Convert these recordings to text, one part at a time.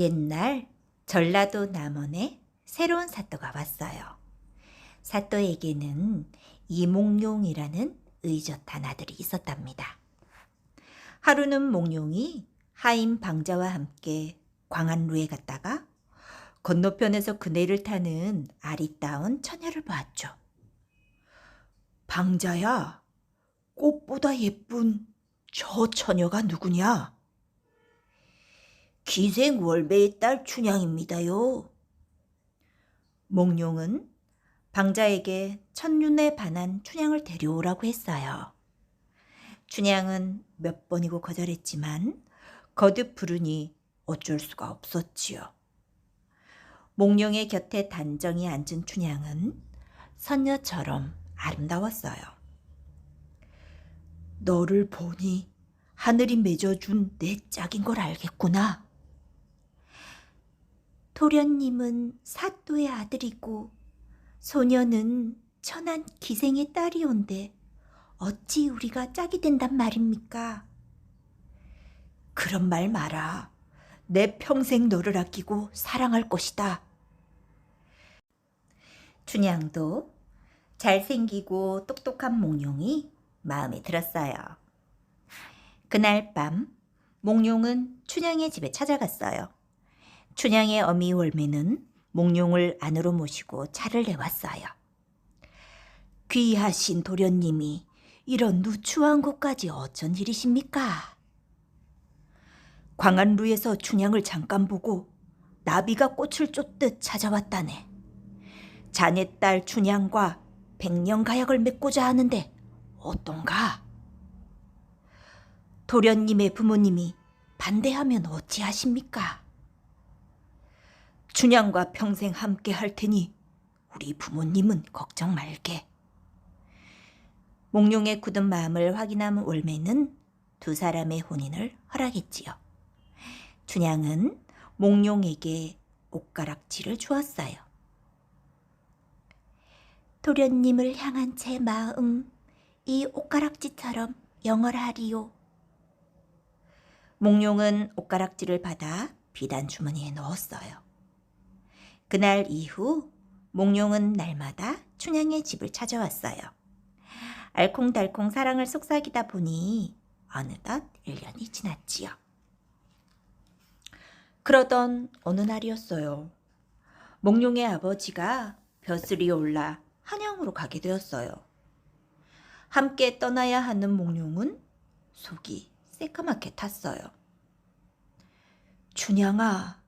옛날 전라도 남원에 새로운 사또가 왔어요. 사또에게는 이몽룡이라는 의젓한 아들이 있었답니다. 하루는 몽룡이 하인 방자와 함께 광안루에 갔다가 건너편에서 그네를 타는 아리따운 처녀를 보았죠. 방자야, 꽃보다 예쁜 저 처녀가 누구냐? 기생 월배의 딸 춘향입니다요. 몽룡은 방자에게 첫눈에 반한 춘향을 데려오라고 했어요. 춘향은 몇 번이고 거절했지만 거듭 부르니 어쩔 수가 없었지요. 몽룡의 곁에 단정히 앉은 춘향은 선녀처럼 아름다웠어요. 너를 보니 하늘이 맺어준 내 짝인 걸 알겠구나. 도련님은 사또의 아들이고 소녀는 천한 기생의 딸이온데 어찌 우리가 짝이 된단 말입니까? 그런 말 마라. 내 평생 너를 아끼고 사랑할 것이다. 춘향도 잘생기고 똑똑한 몽룡이 마음에 들었어요. 그날 밤 몽룡은 춘향의 집에 찾아갔어요. 춘향의 어미 월매는 몽룡을 안으로 모시고 차를 내왔어요. 귀하신 도련님이 이런 누추한 곳까지 어쩐 일이십니까? 광안루에서 춘향을 잠깐 보고 나비가 꽃을 쫓듯 찾아왔다네. 자네 딸 춘향과 백년가약을 맺고자 하는데 어떤가? 도련님의 부모님이 반대하면 어찌하십니까? 춘향과 평생 함께 할 테니 우리 부모님은 걱정 말게. 몽룡의 굳은 마음을 확인한 월매는 두 사람의 혼인을 허락했지요. 춘향은 몽룡에게 옷가락지를 주었어요. 도련님을 향한 제 마음, 이 옷가락지처럼 영원하리요. 몽룡은 옷가락지를 받아 비단 주머니에 넣었어요. 그날 이후 몽룡은 날마다 춘향의 집을 찾아왔어요. 알콩달콩 사랑을 속삭이다 보니 어느덧 1년이 지났지요. 그러던 어느 날이었어요. 몽룡의 아버지가 벼슬이 올라 한양으로 가게 되었어요. 함께 떠나야 하는 몽룡은 속이 새까맣게 탔어요. 춘향아,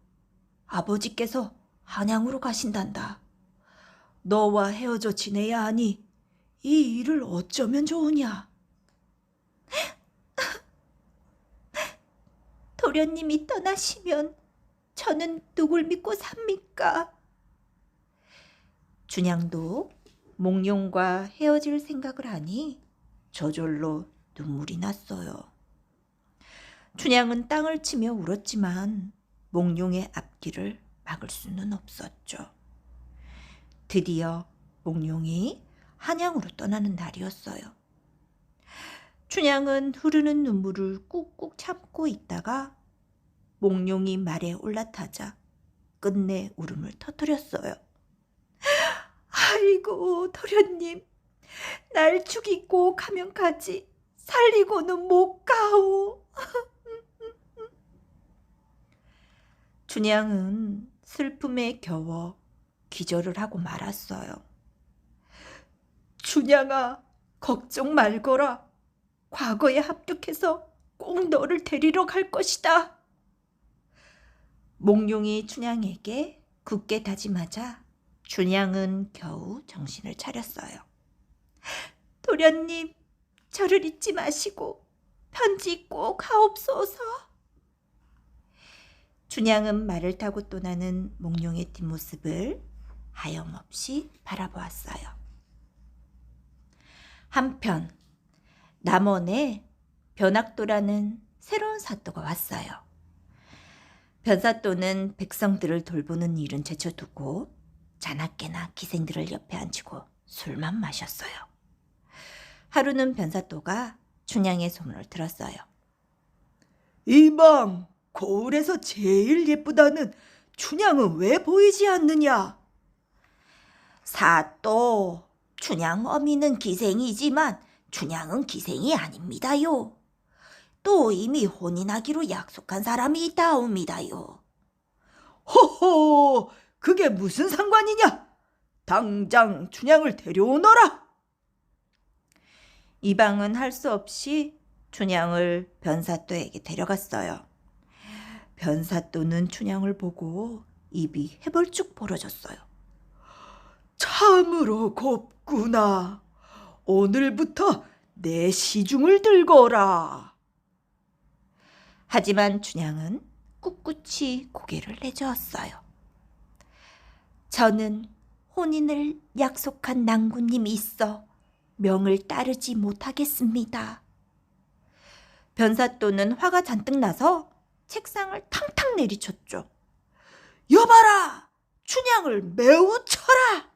아버지께서 한양으로 가신단다. 너와 헤어져 지내야 하니 이 일을 어쩌면 좋으냐? 도련님이 떠나시면 저는 누굴 믿고 삽니까? 춘향도 몽룡과 헤어질 생각을 하니 저절로 눈물이 났어요. 춘향은 땅을 치며 울었지만 몽룡의 앞길을 막을 수는 없었죠. 드디어 몽룡이 한양으로 떠나는 날이었어요. 춘향은 흐르는 눈물을 꾹꾹 참고 있다가 몽룡이 말에 올라타자 끝내 울음을 터뜨렸어요. 아이고 도련님, 날 죽이고 가면 가지 살리고는 못 가오. 춘향은 슬픔에 겨워 기절을 하고 말았어요. 춘향아, 걱정 말거라. 과거에 합격해서 꼭 너를 데리러 갈 것이다. 몽룡이 춘향에게 굳게 다짐하자 춘향은 겨우 정신을 차렸어요. 도련님, 저를 잊지 마시고 편지 꼭 하옵소서. 춘향은 말을 타고 떠나는 몽룡의 뒷모습을 하염없이 바라보았어요. 한편 남원에 변학도라는 새로운 사또가 왔어요. 변사또는 백성들을 돌보는 일은 제쳐두고 자나깨나 기생들을 옆에 앉히고 술만 마셨어요. 하루는 변사또가 춘향의 소문을 들었어요. 이방, 거울에서 제일 예쁘다는 춘향은 왜 보이지 않느냐? 사또, 춘향 어미는 기생이지만 춘향은 기생이 아닙니다요. 또 이미 혼인하기로 약속한 사람이 있다옵니다요. 허허, 그게 무슨 상관이냐? 당장 춘향을 데려오너라. 이방은 할 수 없이 춘향을 변사또에게 데려갔어요. 변사또는 춘향을 보고 입이 해벌쭉 벌어졌어요. 참으로 곱구나. 오늘부터 내 시중을 들거라. 하지만 춘향은 꿋꿋이 고개를 내저었어요. 저는 혼인을 약속한 낭군님이 있어 명을 따르지 못하겠습니다. 변사또는 화가 잔뜩 나서 책상을 탕탕 내리쳤죠. 여봐라! 춘향을 매우 쳐라!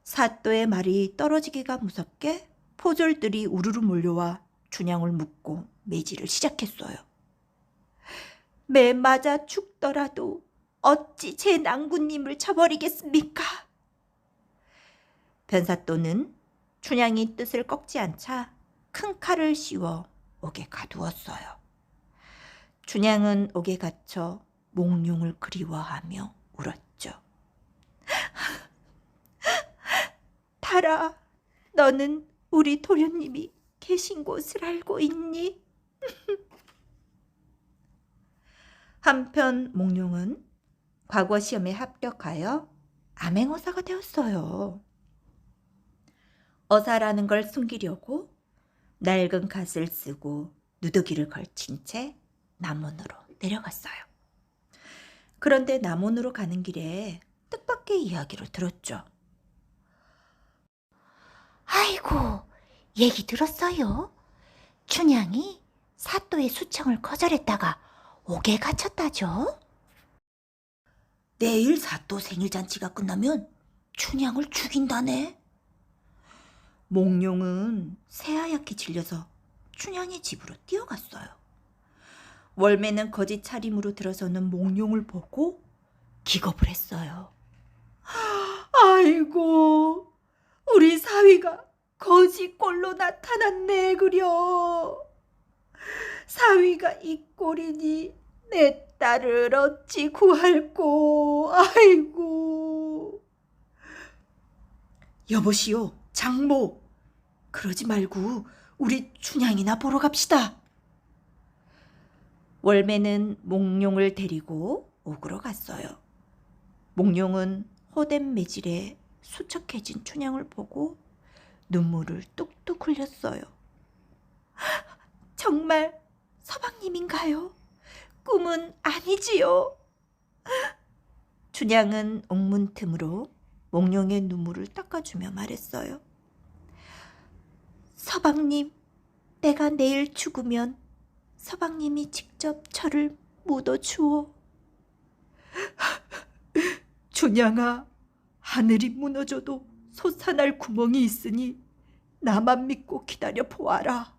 사또의 말이 떨어지기가 무섭게 포졸들이 우르르 몰려와 춘향을 묶고 매질을 시작했어요. 매 맞아 죽더라도 어찌 제 낭군님을 쳐버리겠습니까? 변사또는 춘향이 뜻을 꺾지 않자 큰 칼을 씌워 옥에 가두었어요. 춘향은 옥에 갇혀 몽룡을 그리워하며 울었죠. 달아, 너는 우리 도련님이 계신 곳을 알고 있니? 한편 몽룡은 과거 시험에 합격하여 암행어사가 되었어요. 어사라는 걸 숨기려고 낡은 갓을 쓰고 누더기를 걸친 채 남원으로 내려갔어요. 그런데 남원으로 가는 길에 뜻밖의 이야기를 들었죠. 아이고, 얘기 들었어요? 춘향이 사또의 수청을 거절했다가 옥에 갇혔다죠? 내일 사또 생일잔치가 끝나면 춘향을 죽인다네. 몽룡은 새하얗게 질려서 춘향의 집으로 뛰어갔어요. 월매는 거짓 차림으로 들어서는 몽룡을 보고 기겁을 했어요. 아이고, 우리 사위가 거지 꼴로 나타났네 그려. 사위가 이 꼴이니 내 딸을 어찌 구할꼬. 아이고. 여보시오, 장모. 그러지 말고 우리 춘향이나 보러 갑시다. 월매는 몽룡을 데리고 옥으로 갔어요. 몽룡은 호된 매질에 수척해진 춘향을 보고 눈물을 뚝뚝 흘렸어요. 정말 서방님인가요? 꿈은 아니지요? 춘향은 옥문 틈으로 몽룡의 눈물을 닦아주며 말했어요. 서방님, 내가 내일 죽으면 서방님이 직접 저를 묻어주오. 춘향아, 하늘이 무너져도 솟아날 구멍이 있으니 나만 믿고 기다려 보아라.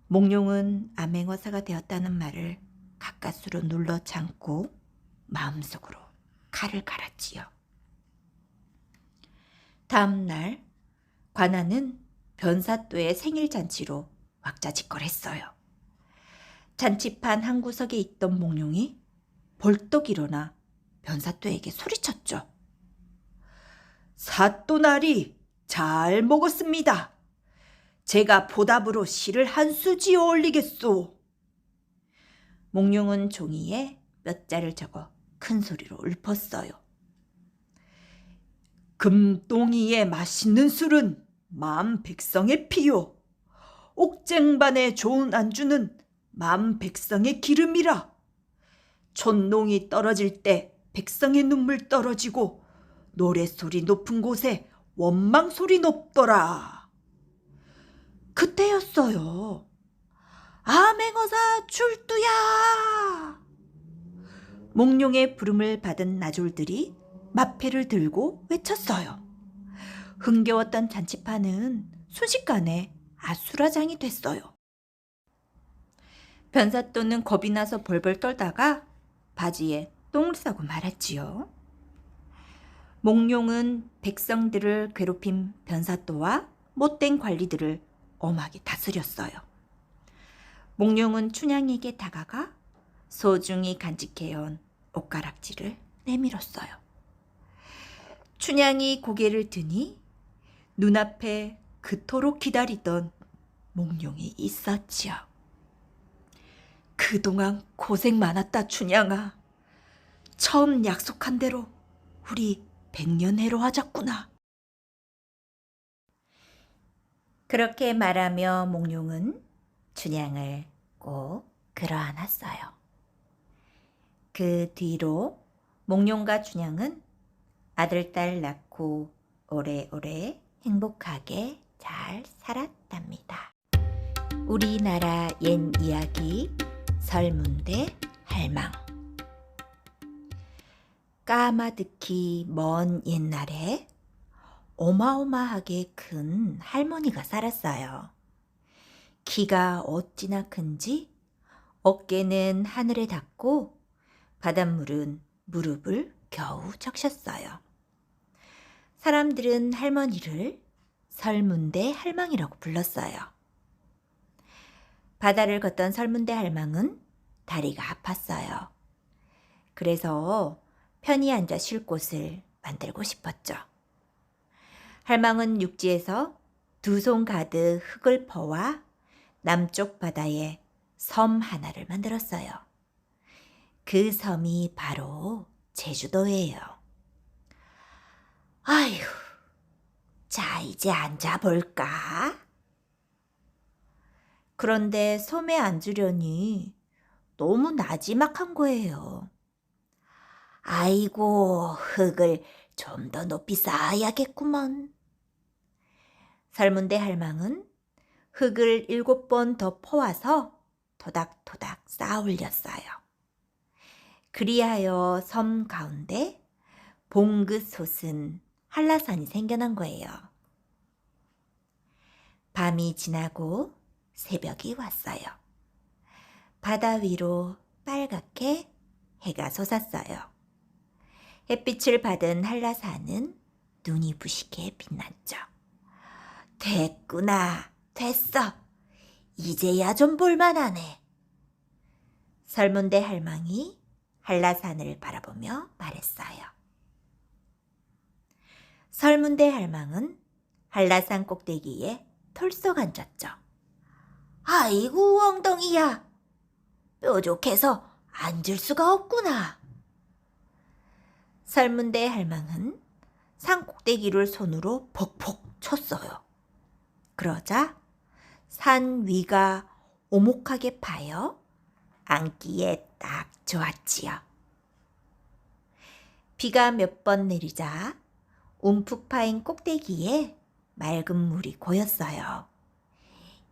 몽룡은 암행어사가 되었다는 말을 가까스로 눌러 참고 마음속으로 칼을 갈았지요. 다음 날 관아는 변사또의 생일잔치로 왁자지껄했어요. 잔치판 한 구석에 있던 몽룡이 벌떡 일어나 변사또에게 소리쳤죠. 사또나리 잘 먹었습니다. 제가 보답으로 시를 한 수 지어 올리겠소. 몽룡은 종이에 몇 자를 적어 큰 소리로 읊었어요. 금동이의 맛있는 술은 만 백성의 피요. 옥쟁반의 좋은 안주는 만 백성의 기름이라. 촌농이 떨어질 때 백성의 눈물 떨어지고 노랫소리 높은 곳에 원망소리 높더라. 그때였어요. 암행어사 출두야! 몽룡의 부름을 받은 나졸들이 마패를 들고 외쳤어요. 흥겨웠던 잔치판은 순식간에 아수라장이 됐어요. 변사또는 겁이 나서 벌벌 떨다가 바지에 똥을 싸고 말았지요. 몽룡은 백성들을 괴롭힌 변사또와 못된 관리들을 엄하게 다스렸어요. 몽룡은 춘향에게 다가가 소중히 간직해온 옷가락지를 내밀었어요. 춘향이 고개를 드니 눈앞에 그토록 기다리던 몽룡이 있었지요. 그동안 고생 많았다, 춘향아. 처음 약속한 대로 우리 백년해로 하자꾸나. 그렇게 말하며 몽룡은 춘향을 꼭 끌어안았어요. 그 뒤로 몽룡과 춘향은 아들, 딸 낳고 오래오래 행복하게 잘 살았답니다. 우리나라 옛 이야기 설문대 할망. 까마득히 먼 옛날에 어마어마하게 큰 할머니가 살았어요. 키가 어찌나 큰지 어깨는 하늘에 닿고 바닷물은 무릎을 겨우 적셨어요. 사람들은 할머니를 설문대 할망이라고 불렀어요. 바다를 걷던 설문대 할망은 다리가 아팠어요. 그래서 편히 앉아 쉴 곳을 만들고 싶었죠. 할망은 육지에서 두 손 가득 흙을 퍼와 남쪽 바다에 섬 하나를 만들었어요. 그 섬이 바로 제주도예요. 아휴, 자 이제 앉아볼까? 그런데 섬에 앉으려니 너무 나지막한 거예요. 아이고, 흙을 좀 더 높이 쌓아야겠구먼. 설문대 할망은 흙을 7번 더 퍼와서 토닥토닥 쌓아 올렸어요. 그리하여 섬 가운데 봉긋 솟은 한라산이 생겨난 거예요. 밤이 지나고 새벽이 왔어요. 바다 위로 빨갛게 해가 솟았어요. 햇빛을 받은 한라산은 눈이 부시게 빛났죠. 됐구나, 됐어. 이제야 좀 볼만하네. 설문대 할망이 한라산을 바라보며 말했어요. 설문대 할망은 한라산 꼭대기에 털썩 앉았죠. 아이고, 엉덩이야. 뾰족해서 앉을 수가 없구나. 설문대 할망은 산 꼭대기를 손으로 벅벅 쳤어요. 그러자 산 위가 오목하게 파여 앉기에 딱 좋았지요. 비가 몇 번 내리자 움푹 파인 꼭대기에 맑은 물이 고였어요.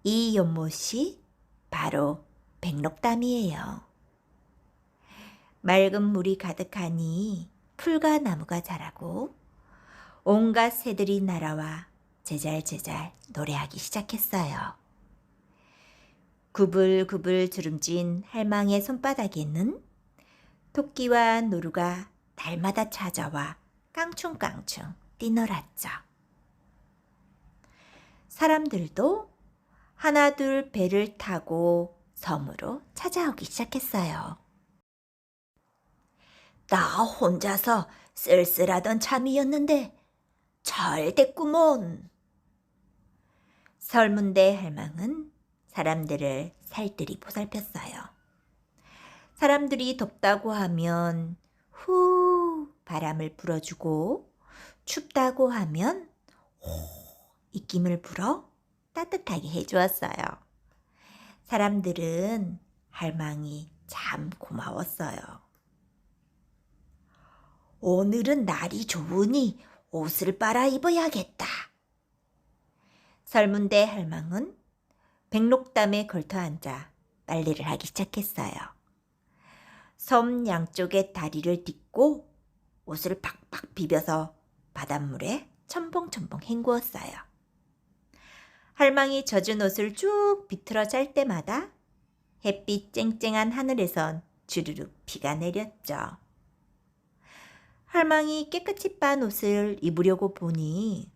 이 연못이 바로 백록담이에요. 맑은 물이 가득하니 풀과 나무가 자라고 온갖 새들이 날아와 제잘제잘 노래하기 시작했어요. 구불구불 주름진 할망의 손바닥에는 토끼와 노루가 날마다 찾아와 깡충깡충 뛰놀았죠. 사람들도 하나둘 배를 타고 섬으로 찾아오기 시작했어요. 나 혼자서 쓸쓸하던 참이었는데 잘 됐구먼. 설문대 할망은 사람들을 살뜰히 보살폈어요. 사람들이 덥다고 하면 후 바람을 불어주고 춥다고 하면 호 입김을 불어 따뜻하게 해주었어요. 사람들은 할망이 참 고마웠어요. 오늘은 날이 좋으니 옷을 빨아 입어야겠다. 설문대 할망은 백록담에 걸터 앉아 빨래를 하기 시작했어요. 섬 양쪽에 다리를 딛고 옷을 팍팍 비벼서 바닷물에 첨벙첨벙 헹구었어요. 할망이 젖은 옷을 쭉 비틀어 짤 때마다 햇빛 쨍쨍한 하늘에선 주르륵 비가 내렸죠. 할망이 깨끗이 빤 옷을 입으려고 보니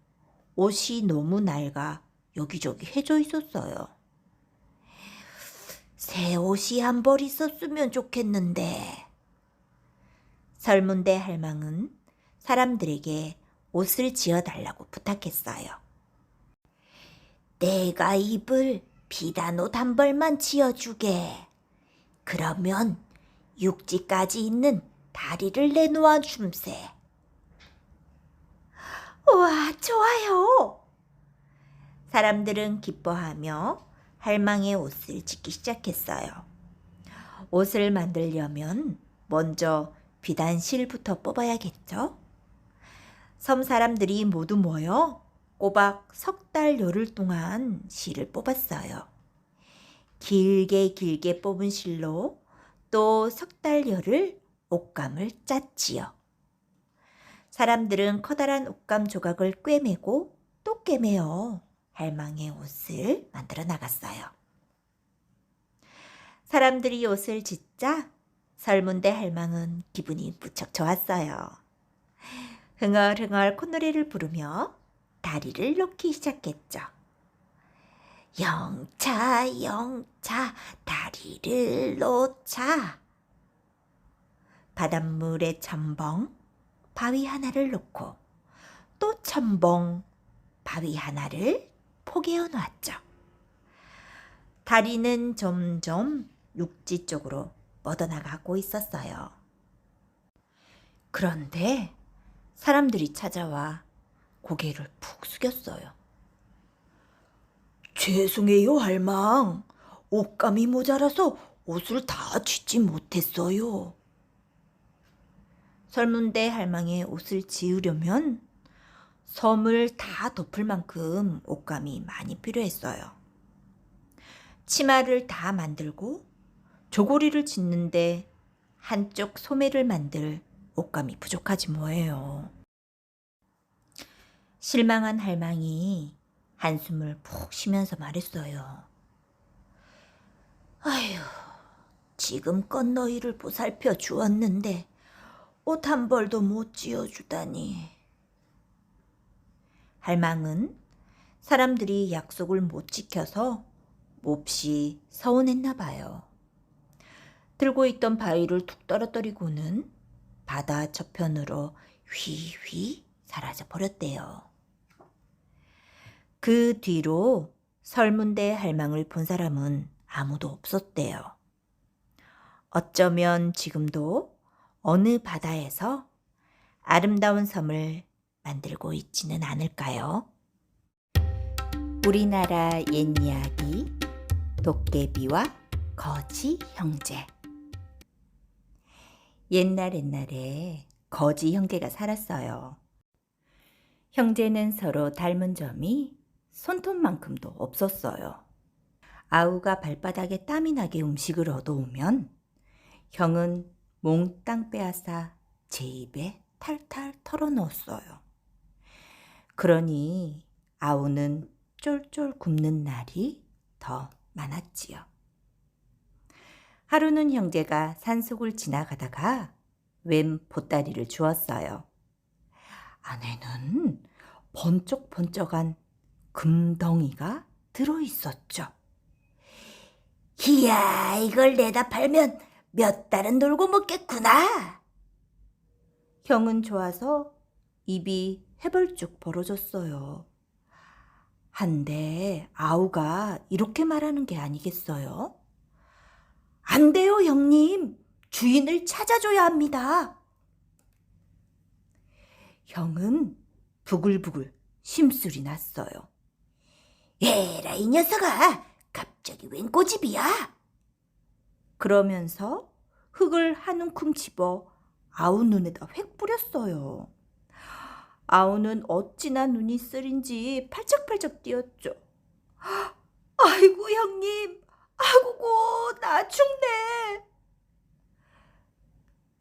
옷이 너무 낡아 여기저기 해져 있었어요. 새 옷이 한 벌 있었으면 좋겠는데. 설문대 할망은 사람들에게 옷을 지어달라고 부탁했어요. 내가 입을 비단 옷 한 벌만 지어주게. 그러면 육지까지 있는 다리를 내놓아 줌세. 우와, 좋아요. 사람들은 기뻐하며 할망의 옷을 짓기 시작했어요. 옷을 만들려면 먼저 비단실부터 뽑아야겠죠? 섬 사람들이 모두 모여 꼬박 석 달 열흘 동안 실을 뽑았어요. 길게 길게 뽑은 실로 또 석 달 열흘 옷감을 짰지요. 사람들은 커다란 옷감 조각을 꿰매고 또 꿰매어 할망의 옷을 만들어 나갔어요. 사람들이 옷을 짓자 설문대 할망은 기분이 무척 좋았어요. 흥얼흥얼 콧노래를 부르며 다리를 놓기 시작했죠. 영차 영차 다리를 놓자. 바닷물에 첨벙 바위 하나를 놓고 또 첨벙 바위 하나를 포개어 놨죠. 다리는 점점 육지 쪽으로 뻗어나가고 있었어요. 그런데 사람들이 찾아와 고개를 푹 숙였어요. 죄송해요, 할망. 옷감이 모자라서 옷을 다 짓지 못했어요. 설문대 할망의 옷을 지으려면 섬을 다 덮을 만큼 옷감이 많이 필요했어요. 치마를 다 만들고 조고리를 짓는데 한쪽 소매를 만들 옷감이 부족하지 뭐예요. 실망한 할망이 한숨을 푹 쉬면서 말했어요. 아휴, 지금껏 너희를 보살펴 주었는데 옷 한 벌도 못 지어주다니. 할망은 사람들이 약속을 못 지켜서 몹시 서운했나 봐요. 들고 있던 바위를 툭 떨어뜨리고는 바다 저편으로 휘휘 사라져 버렸대요. 그 뒤로 설문대 할망을 본 사람은 아무도 없었대요. 어쩌면 지금도 어느 바다에서 아름다운 섬을 만들고 있지는 않을까요? 우리나라 옛이야기 도깨비와 거지 형제. 옛날에 거지 형제가 살았어요. 형제는 서로 닮은 점이 손톱만큼도 없었어요. 아우가 발바닥에 땀이 나게 음식을 얻어오면 형은 몽땅 빼앗아 제 입에 탈탈 털어넣었어요. 그러니 아우는 쫄쫄 굶는 날이 더 많았지요. 하루는 형제가 산속을 지나가다가 웬 보따리를 주었어요. 안에는 번쩍번쩍한 금덩이가 들어있었죠. 이야, 이걸 내다 팔면 몇 달은 놀고 먹겠구나. 형은 좋아서 입이 해벌쭉 벌어졌어요. 한데 아우가 이렇게 말하는 게 아니겠어요? 안 돼요, 형님. 주인을 찾아줘야 합니다. 형은 부글부글 심술이 났어요. 에라, 이 녀석아, 갑자기 웬 고집이야? 그러면서 흙을 한 움큼 집어 아우 눈에다 획 뿌렸어요. 아우는 어찌나 눈이 쓰린지 팔짝팔짝 뛰었죠. 아이고 형님, 아구고 나 죽네.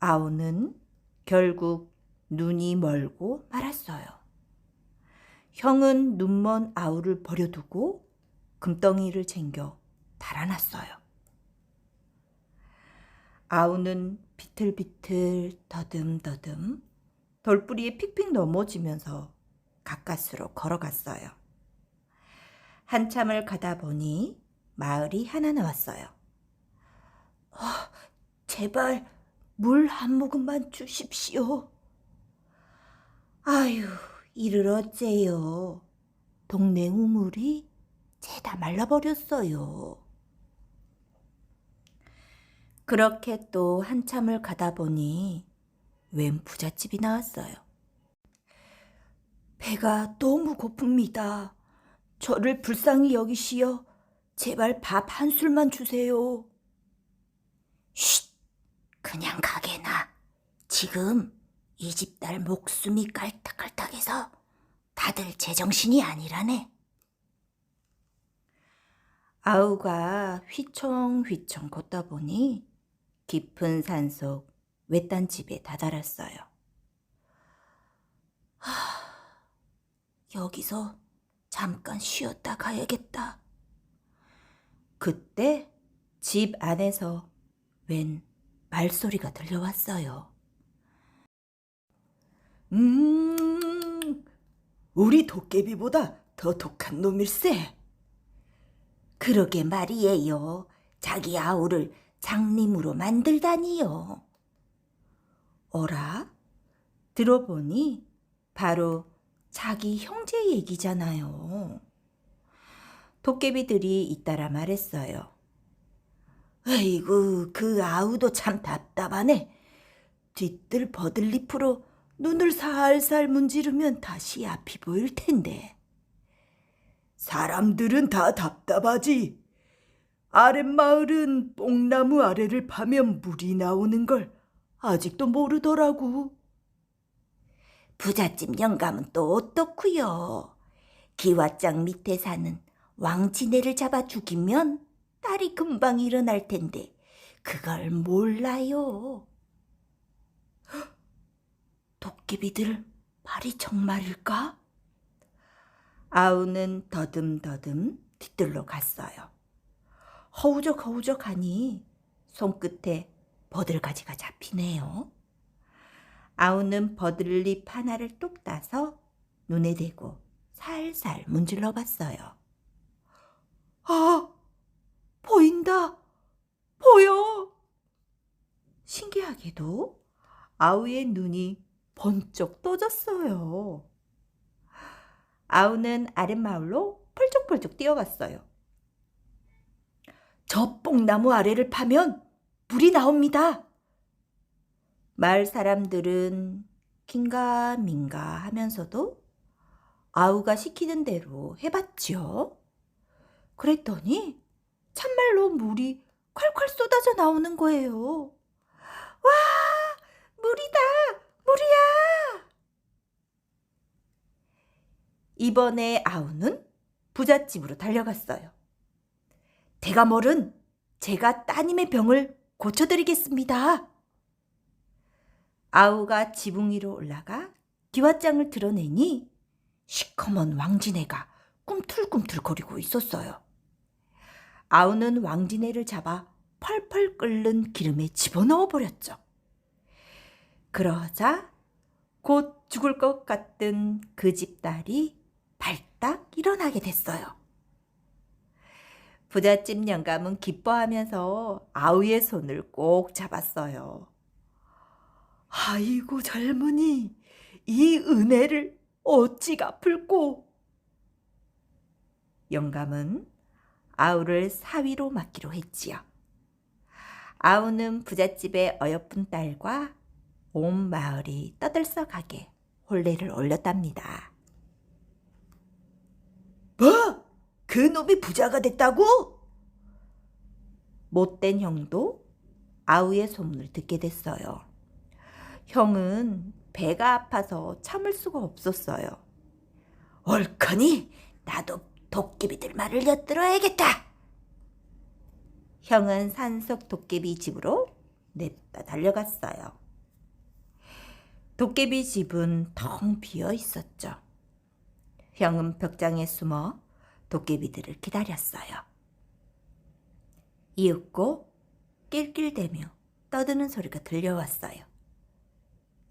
아우는 결국 눈이 멀고 말았어요. 형은 눈먼 아우를 버려두고 금덩이를 챙겨 달아났어요. 아우는 비틀비틀 더듬더듬 돌부리에 픽픽 넘어지면서 가까스로 걸어갔어요. 한참을 가다 보니 마을이 하나 나왔어요. 제발 물 한 모금만 주십시오. 아유, 이를 어째요. 동네 우물이 죄다 말라버렸어요. 그렇게 또 한참을 가다 보니 웬 부잣집이 나왔어요. 배가 너무 고픕니다. 저를 불쌍히 여기시어 제발 밥 한 술만 주세요. 쉿! 그냥 가게나. 지금 이 집 딸 목숨이 깔딱깔딱해서 다들 제정신이 아니라네. 아우가 휘청휘청 걷다 보니 깊은 산속 외딴 집에 다다랐어요. 여기서 잠깐 쉬었다 가야겠다. 그때 집 안에서 웬 말소리가 들려왔어요. 우리 도깨비보다 더 독한 놈일세. 그러게 말이에요. 자기 아우를 장님으로 만들다니요. 어라? 들어보니 바로 자기 형제 얘기잖아요. 도깨비들이 잇따라 말했어요. 아이고, 그 아우도 참 답답하네. 뒤뜰 버들잎으로 눈을 살살 문지르면 다시 앞이 보일 텐데. 사람들은 다 답답하지. 아랫마을은 뽕나무 아래를 파면 물이 나오는 걸 아직도 모르더라고. 부잣집 영감은 또 어떻구요? 기와장 밑에 사는 왕지네를 잡아 죽이면 딸이 금방 일어날 텐데 그걸 몰라요. 도깨비들 말이 정말일까? 아우는 더듬더듬 뒤뜰로 갔어요. 허우적허우적하니 손끝에 버들가지가 잡히네요. 아우는 버들잎 하나를 뚝 따서 눈에 대고 살살 문질러 봤어요. 아, 보인다. 보여. 신기하게도 아우의 눈이 번쩍 떠졌어요. 아우는 아랫마을로 펄쩍펄쩍 뛰어갔어요. 저 뽕나무 아래를 파면 물이 나옵니다. 마을 사람들은 긴가민가 하면서도 아우가 시키는 대로 해봤지요. 그랬더니 참말로 물이 콸콸 쏟아져 나오는 거예요. 와, 물이다, 물이야! 이번에 아우는 부잣집으로 달려갔어요. 대감어른, 제가 따님의 병을 고쳐드리겠습니다. 아우가 지붕 위로 올라가 기왓장을 드러내니 시커먼 왕지네가 꿈틀꿈틀거리고 있었어요. 아우는 왕지네를 잡아 펄펄 끓는 기름에 집어넣어 버렸죠. 그러자 곧 죽을 것 같던 그 집 딸이 발딱 일어나게 됐어요. 부잣집 영감은 기뻐하면서 아우의 손을 꼭 잡았어요. 아이고 젊은이, 이 은혜를 어찌 갚을꼬. 영감은 아우를 사위로 맡기로 했지요. 아우는 부잣집의 어여쁜 딸과 온 마을이 떠들썩하게 혼례를 올렸답니다. 뭐? 그 놈이 부자가 됐다고? 못된 형도 아우의 소문을 듣게 됐어요. 형은 배가 아파서 참을 수가 없었어요. 옳거니 나도 도깨비들 말을 엿들어야겠다. 형은 산속 도깨비 집으로 냅다 달려갔어요. 도깨비 집은 텅 비어 있었죠. 형은 벽장에 숨어 도깨비들을 기다렸어요. 이윽고 낄낄대며 떠드는 소리가 들려왔어요.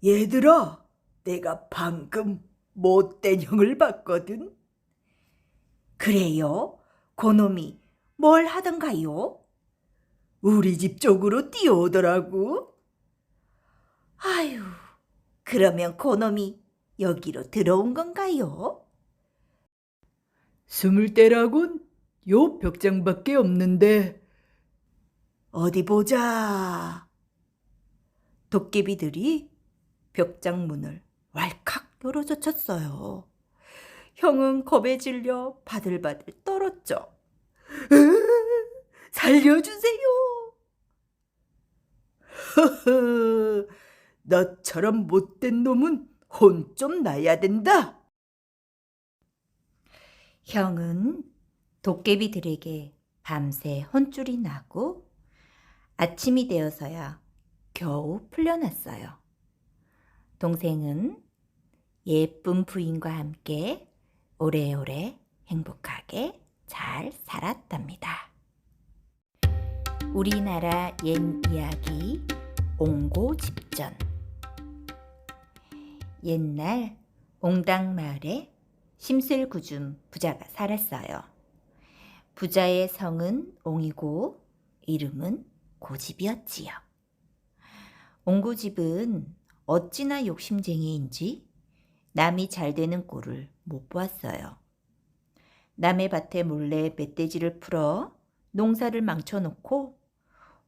얘들아, 내가 방금 못된 형을 봤거든. 그래요? 고놈이 뭘 하던가요? 우리 집 쪽으로 뛰어오더라고. 아유, 그러면 고놈이 여기로 들어온 건가요? 숨을 때라곤 요 벽장밖에 없는데. 어디 보자. 도깨비들이 벽장 문을 왈칵 열어젖혔어요. 형은 겁에 질려 바들바들 떨었죠. 살려주세요. 허허, 너처럼 못된 놈은 혼 좀 나야 된다. 형은 도깨비들에게 밤새 혼쭐이 나고 아침이 되어서야 겨우 풀려났어요. 동생은 예쁜 부인과 함께 오래오래 행복하게 잘 살았답니다. 우리나라 옛 이야기 옹고집전. 옛날 옹당마을에 심술궂은 부자가 살았어요. 부자의 성은 옹이고 이름은 고집이었지요. 옹고집은 어찌나 욕심쟁이인지 남이 잘 되는 꼴을 못 보았어요. 남의 밭에 몰래 멧돼지를 풀어 농사를 망쳐놓고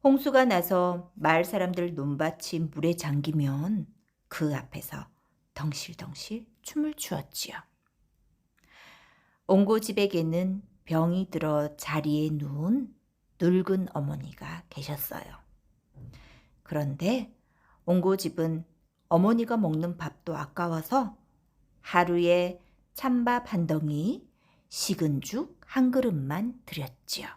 홍수가 나서 마을 사람들 논밭이 물에 잠기면 그 앞에서 덩실덩실 춤을 추었지요. 옹고집에게는 병이 들어 자리에 누운 늙은 어머니가 계셨어요. 그런데 옹고집은 어머니가 먹는 밥도 아까워서 하루에 찬밥 한 덩이, 식은 죽 한 그릇만 드렸지요.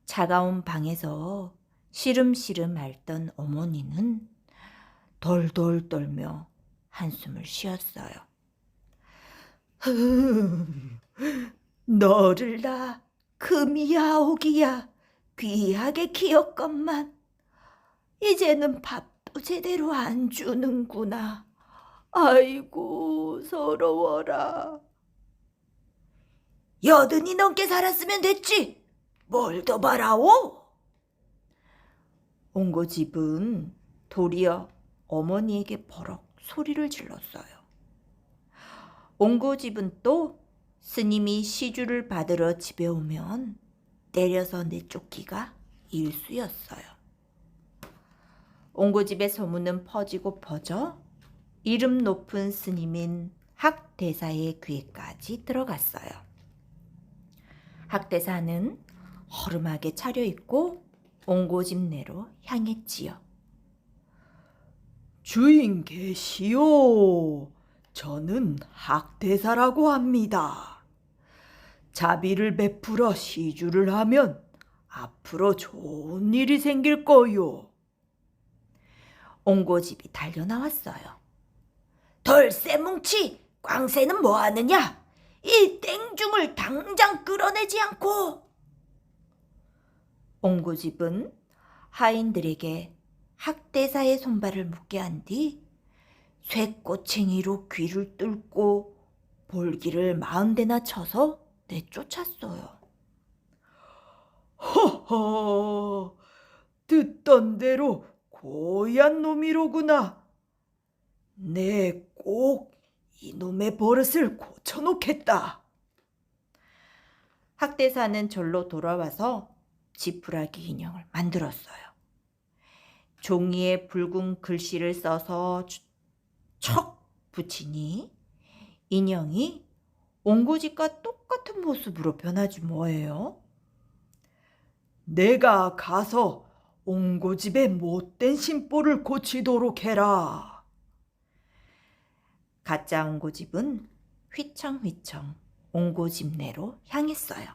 차가운 방에서 시름시름 앓던 어머니는 돌돌 떨며 한숨을 쉬었어요. 너를 나 금이야 오기야 귀하게 키웠건만 이제는 밥도 제대로 안 주는구나. 아이고 서러워라. 여든이 넘게 살았으면 됐지. 뭘 더 바라오? 옹고집은 도리어 어머니에게 버럭 소리를 질렀어요. 옹고집은 또 스님이 시주를 받으러 집에 오면 때려서 내쫓기가 일쑤였어요. 옹고집의 소문은 퍼지고 퍼져 이름 높은 스님인 학대사의 귀에까지 들어갔어요. 학대사는 허름하게 차려입고 옹고집 내로 향했지요. 주인 계시오. 저는 학대사라고 합니다. 자비를 베풀어 시주를 하면 앞으로 좋은 일이 생길 거요. 옹고집이 달려나왔어요. 덜새 뭉치, 광새는 뭐 하느냐? 이 땡중을 당장 끌어내지 않고. 옹고집은 하인들에게 학대사의 손발을 묶게 한 뒤 쇠꼬챙이로 귀를 뚫고 볼기를 40대나 쳐서 내쫓았어요. 허허, 듣던 대로 고얀 놈이로구나. 내 꼭 이놈의 버릇을 고쳐놓겠다. 학대사는 절로 돌아와서 지푸라기 인형을 만들었어요. 종이에 붉은 글씨를 써서 척 붙이니 인형이 옹고집과 똑같은 모습으로 변하지 뭐예요? 내가 가서 옹고집의 못된 심보를 고치도록 해라. 가짜 옹고집은 휘청휘청 옹고집 내로 향했어요.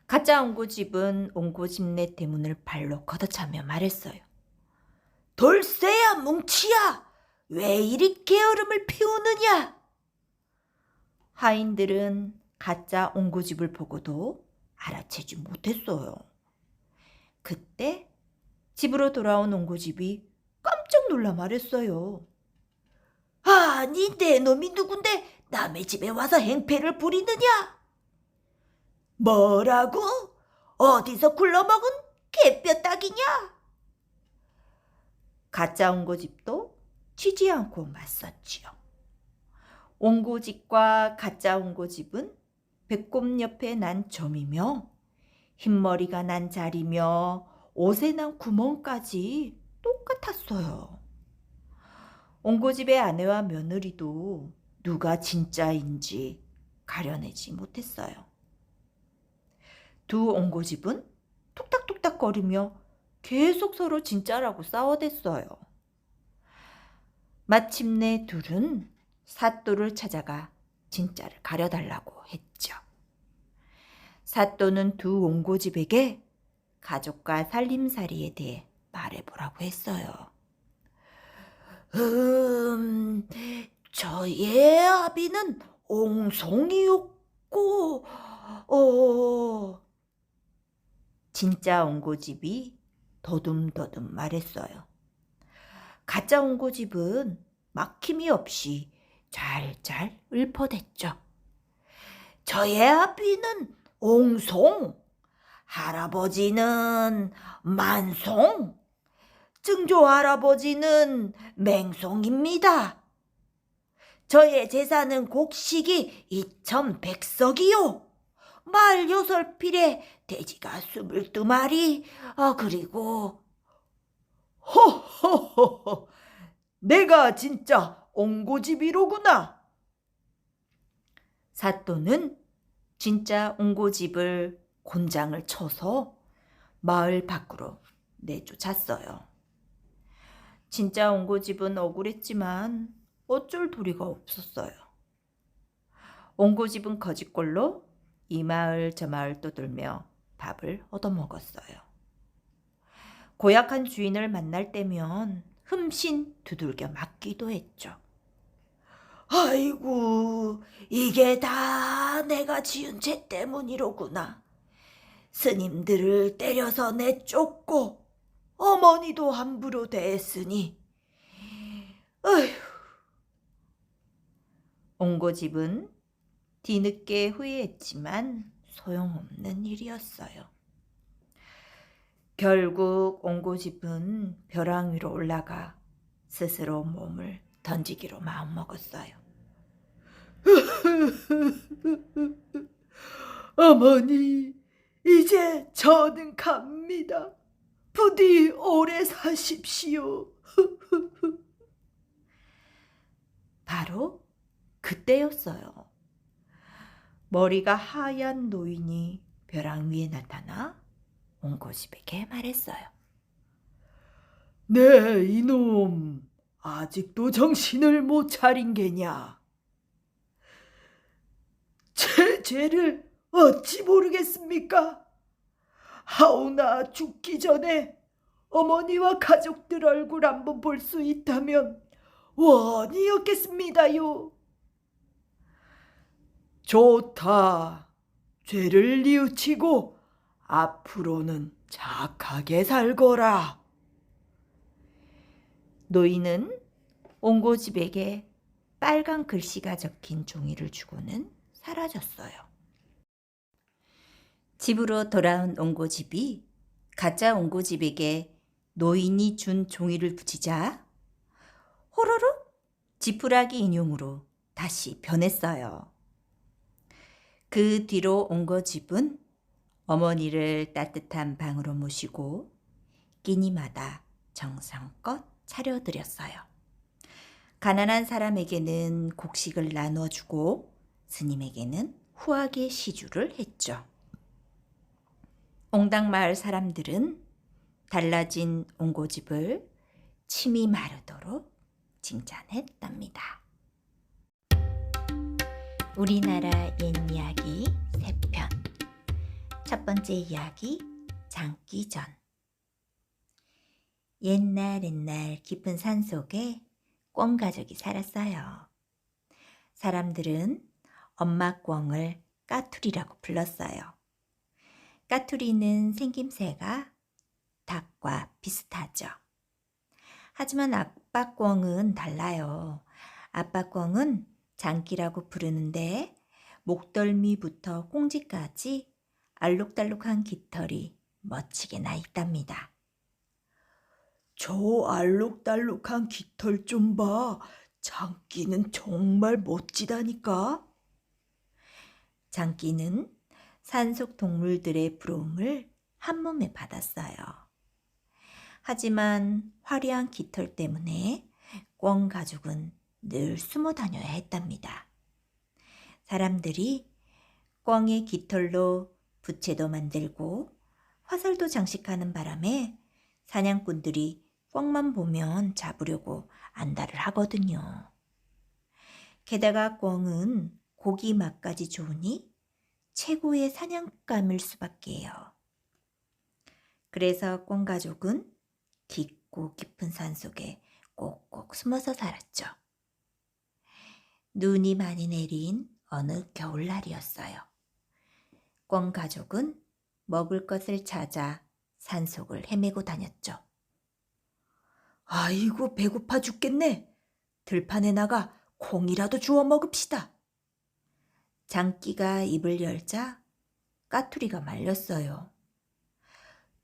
가짜 옹고집은 옹고집 내 대문을 발로 걷어차며 말했어요. 돌쇠야 뭉치야, 왜 이리 게으름을 피우느냐? 하인들은 가짜 옹고집을 보고도 알아채지 못했어요. 그때 집으로 돌아온 옹고집이 깜짝 놀라 말했어요. 아니, 내 놈이 누군데 남의 집에 와서 행패를 부리느냐? 뭐라고? 어디서 굴러먹은 개뼈딱이냐? 가짜 옹고집도 치지 않고 맞섰지요. 옹고집과 가짜 옹고집은 배꼽 옆에 난 점이며 흰머리가 난 자리며 옷에 난 구멍까지 똑같았어요. 옹고집의 아내와 며느리도 누가 진짜인지 가려내지 못했어요. 두 옹고집은 톡닥톡닥거리며 계속 서로 진짜라고 싸워댔어요. 마침내 둘은 사또를 찾아가 진짜를 가려달라고 했죠. 사또는 두 옹고집에게 가족과 살림살이에 대해 말해보라고 했어요. 저의 아비는 옹송이였고, 진짜 옹고집이 더듬더듬 말했어요. 가짜 옹고집은 막힘이 없이 잘잘 읊어댔죠. 저의 아비는 옹송, 할아버지는 만송, 증조 할아버지는 맹송입니다. 저의 재산은 곡식이 2100석이요. 말 6필에 돼지가 22마리, 그리고 허허허허, 내가 진짜 옹고집이로구나. 사또는 진짜 옹고집을 곤장을 쳐서 마을 밖으로 내쫓았어요. 진짜 옹고집은 억울했지만 어쩔 도리가 없었어요. 옹고집은 거짓골로 이 마을 저 마을 떠돌며 밥을 얻어먹었어요. 고약한 주인을 만날 때면 흠씬 두들겨 맞기도 했죠. 아이고, 이게 다 내가 지은 죄 때문이로구나. 스님들을 때려서 내쫓고 어머니도 함부로 대했으니, 어휴. 옹고집은 뒤늦게 후회했지만 소용없는 일이었어요. 결국 옹고집은 벼랑 위로 올라가 스스로 몸을 던지기로 마음먹었어요. 어머니, 이제 저는 갑니다. 부디 오래 사십시오. 바로 그때였어요. 머리가 하얀 노인이 벼랑 위에 나타나 옹고집에게 말했어요. 네, 이놈, 아직도 정신을 못 차린 게냐? 제 죄를 어찌 모르겠습니까? 하오나 죽기 전에 어머니와 가족들 얼굴 한번 볼 수 있다면 원이었겠습니다요. 좋다. 죄를 뉘우치고 앞으로는 착하게 살거라. 노인은 옹고집에게 빨간 글씨가 적힌 종이를 주고는 사라졌어요. 집으로 돌아온 옹고집이 가짜 옹고집에게 노인이 준 종이를 붙이자 호로록 지푸라기 인형으로 다시 변했어요. 그 뒤로 옹고집은 어머니를 따뜻한 방으로 모시고 끼니마다 정성껏 차려드렸어요. 가난한 사람에게는 곡식을 나눠주고 스님에게는 후하게 시주를 했죠. 옹당마을 사람들은 달라진 옹고집을 침이 마르도록 칭찬했답니다. 우리나라 옛이야기 3편. 첫 번째 이야기, 장기전. 옛날 깊은 산속에 꿩가족이 살았어요. 사람들은 엄마 꿩을 까투리라고 불렀어요. 까투리는 생김새가 부탁과 비슷하죠. 하지만 아빠 꿩은 달라요. 아빠 꿩은 장기라고 부르는데 목덜미부터 꽁지까지 알록달록한 깃털이 멋지게 나 있답니다. 저 알록달록한 깃털 좀 봐. 장기는 정말 멋지다니까. 장기는 산속 동물들의 부러움을 한몸에 받았어요. 하지만 화려한 깃털 때문에 꿩 가족은 늘 숨어 다녀야 했답니다. 사람들이 꿩의 깃털로 부채도 만들고 화살도 장식하는 바람에 사냥꾼들이 꿩만 보면 잡으려고 안달을 하거든요. 게다가 꿩은 고기 맛까지 좋으니 최고의 사냥감일 수밖에요. 그래서 꿩 가족은 깊고 깊은 산속에 꼭꼭 숨어서 살았죠. 눈이 많이 내린 어느 겨울날이었어요. 꿩 가족은 먹을 것을 찾아 산속을 헤매고 다녔죠. 아이고, 배고파 죽겠네. 들판에 나가 콩이라도 주워 먹읍시다. 장기가 입을 열자 까투리가 말렸어요.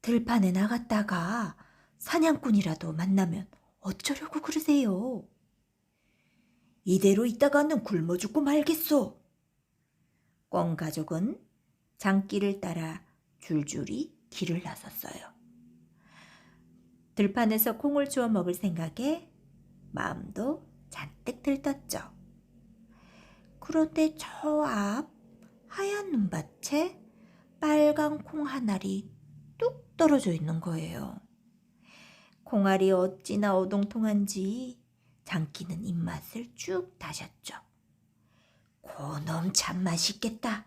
들판에 나갔다가 사냥꾼이라도 만나면 어쩌려고 그러세요? 이대로 있다가는 굶어 죽고 말겠소. 꿩 가족은 장기를 따라 줄줄이 길을 나섰어요. 들판에서 콩을 주워 먹을 생각에 마음도 잔뜩 들떴죠. 그런데 저 앞 하얀 눈밭에 빨간 콩 한 알이 뚝 떨어져 있는 거예요. 콩알이 어찌나 어동통한지 장기는 입맛을 쭉 다셨죠. 고놈 참 맛있겠다.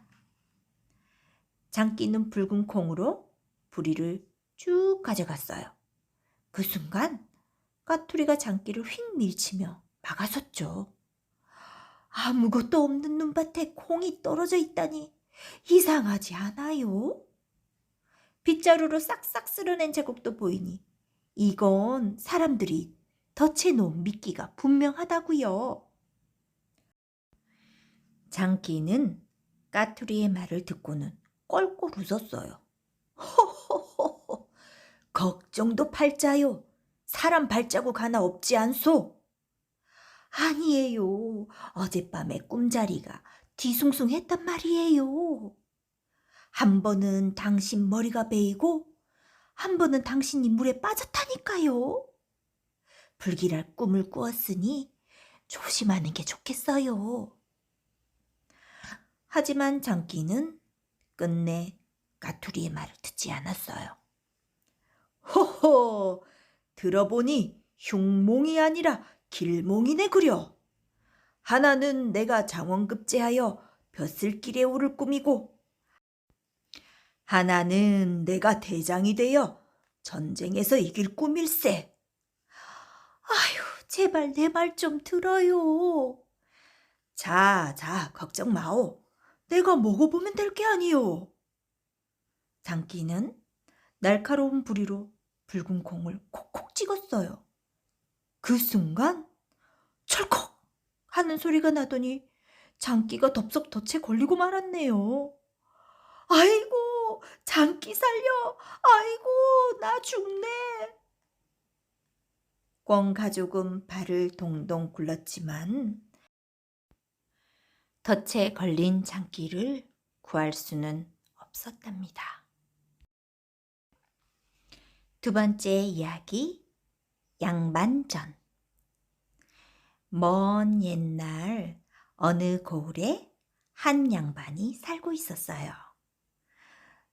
장기는 붉은 콩으로 부리를 쭉 가져갔어요. 그 순간 까투리가 장기를 휙 밀치며 막아섰죠. 아무것도 없는 눈밭에 콩이 떨어져 있다니 이상하지 않아요? 빗자루로 싹싹 쓸어낸 자국도 보이니 이건 사람들이 덫해놓은 미끼가 분명하다고요. 장기는 까투리의 말을 듣고는 껄껄 웃었어요. 호호호호, 걱정도 팔자요. 사람 발자국 하나 없지 않소? 아니에요. 어젯밤에 꿈자리가 뒤숭숭했단 말이에요. 한 번은 당신 머리가 베이고 한 번은 당신이 물에 빠졌다니까요. 불길할 꿈을 꾸었으니 조심하는 게 좋겠어요. 하지만 장기는 끝내 까투리의 말을 듣지 않았어요. 호호, 들어보니 흉몽이 아니라 길몽이네 그려. 하나는 내가 장원급제하여 벼슬길에 오를 꿈이고, 하나는 내가 대장이 되어 전쟁에서 이길 꿈일세. 아휴, 제발 내 말 좀 들어요. 자, 걱정 마오. 내가 먹어보면 될 게 아니오. 장기는 날카로운 부리로 붉은 콩을 콕콕 찍었어요. 그 순간 철컥 하는 소리가 나더니 장기가 덥석 덫에 걸리고 말았네요. 아이고, 장기 살려. 아이고, 나 죽네. 꿩 가족은 발을 동동 굴렀지만 덫에 걸린 장기를 구할 수는 없었답니다. 두 번째 이야기, 양반전. 먼 옛날 어느 고을에 한 양반이 살고 있었어요.